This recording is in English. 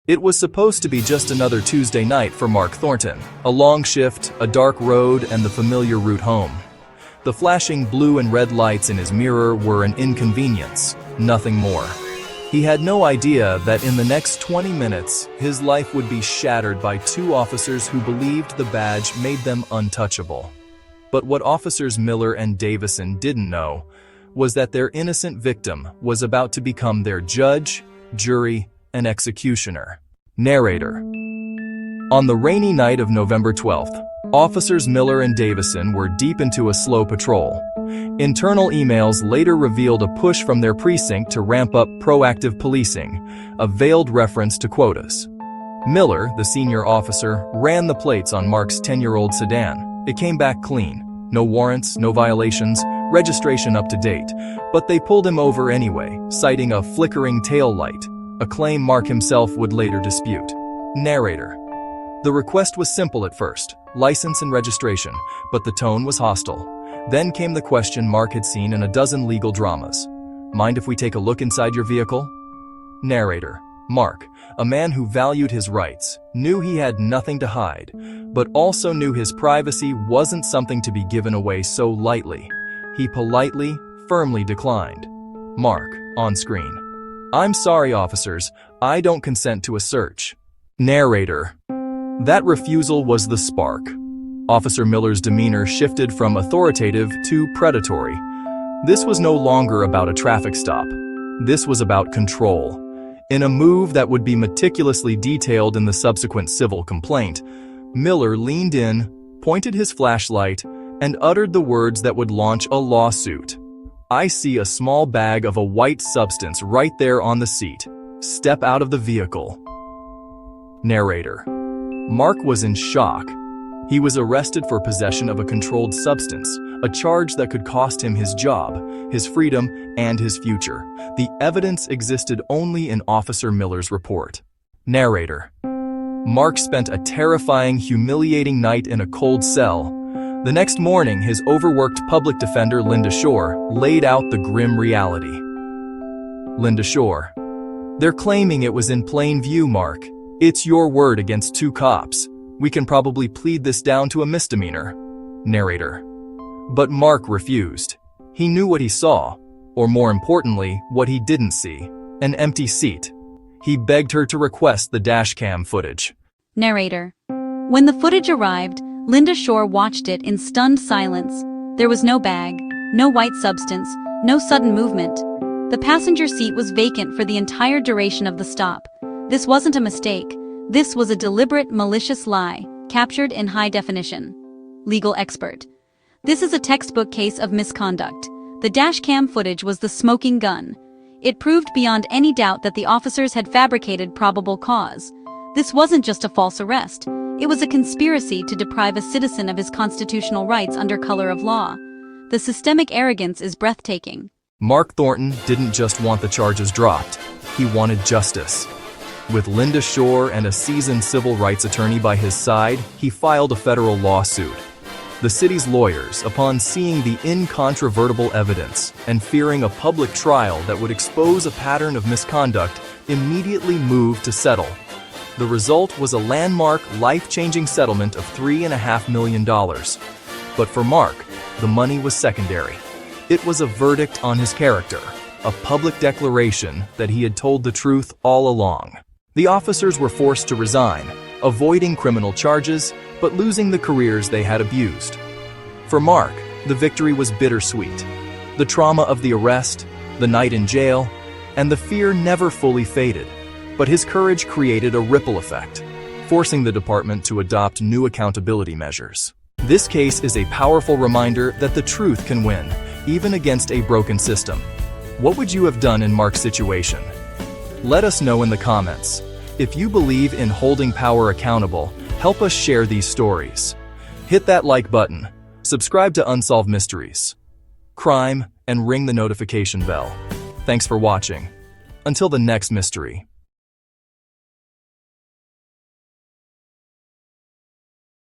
It was supposed to be just another Tuesday night for Mark Thornton. A long shift, a dark road, and the familiar route home. The flashing blue and red lights in his mirror were an inconvenience, nothing more. He had no idea that in the next 20 minutes, his life would be shattered by two officers who believed the badge made them untouchable. But what Officers Miller and Davison didn't know was that their innocent victim was about to become their judge, jury, and executioner. Narrator. On the rainy night of November 12th, Officers Miller and Davison were deep into a slow patrol. Internal emails later revealed a push from their precinct to ramp up proactive policing, a veiled reference to quotas. Miller, the senior officer, ran the plates on Mark's 10-year-old sedan. It came back clean. No warrants, no violations, registration up to date. But they pulled him over anyway, citing a flickering tail light, a claim Mark himself would later dispute. Narrator. The request was simple at first, license and registration, but the tone was hostile. Then came the question Mark had seen in a dozen legal dramas. Mind if we take a look inside your vehicle? Narrator. Mark, a man who valued his rights, knew he had nothing to hide, but also knew his privacy wasn't something to be given away so lightly. He politely, firmly declined. Mark, on screen. I'm sorry, officers, I don't consent to a search. Narrator. That refusal was the spark. Officer Miller's demeanor shifted from authoritative to predatory. This was no longer about a traffic stop. This was about control. In a move that would be meticulously detailed in the subsequent civil complaint, Miller leaned in, pointed his flashlight, and uttered the words that would launch a lawsuit. I see a small bag of a white substance right there on the seat. Step out of the vehicle. Narrator. Mark was in shock. He was arrested for possession of a controlled substance, a charge that could cost him his job, his freedom, and his future. The evidence existed only in Officer Miller's report. Narrator. Mark spent a terrifying, humiliating night in a cold cell. The next morning, his overworked public defender, Linda Shore, laid out the grim reality. Linda Shore. They're claiming it was in plain view, Mark. It's your word against two cops. We can probably plead this down to a misdemeanor. Narrator. But Mark refused. He knew what he saw, or more importantly, what he didn't see, an empty seat. He begged her to request the dashcam footage. Narrator. When the footage arrived, Linda Shore watched it in stunned silence. There was no bag, no white substance, no sudden movement. The passenger seat was vacant for the entire duration of the stop. This wasn't a mistake. This was a deliberate, malicious lie, captured in high definition. Legal expert. This is a textbook case of misconduct. The dashcam footage was the smoking gun. It proved beyond any doubt that the officers had fabricated probable cause. This wasn't just a false arrest. It was a conspiracy to deprive a citizen of his constitutional rights under color of law. The systemic arrogance is breathtaking. Mark Thornton didn't just want the charges dropped. He wanted justice. With Linda Shore and a seasoned civil rights attorney by his side, he filed a federal lawsuit. The city's lawyers, upon seeing the incontrovertible evidence and fearing a public trial that would expose a pattern of misconduct, immediately moved to settle. The result was a landmark, life-changing settlement of $3.5 million. But for Mark, the money was secondary. It was a verdict on his character, a public declaration that he had told the truth all along. The officers were forced to resign, avoiding criminal charges, but losing the careers they had abused. For Mark, the victory was bittersweet. The trauma of the arrest, the night in jail, and the fear never fully faded. But his courage created a ripple effect, forcing the department to adopt new accountability measures. This case is a powerful reminder that the truth can win, even against a broken system. What would you have done in Mark's situation? Let us know in the comments. If you believe in holding power accountable, help us share these stories. Hit that like button, subscribe to Unsolved Mysteries, Crime, and ring the notification bell. Thanks for watching. Until the next mystery.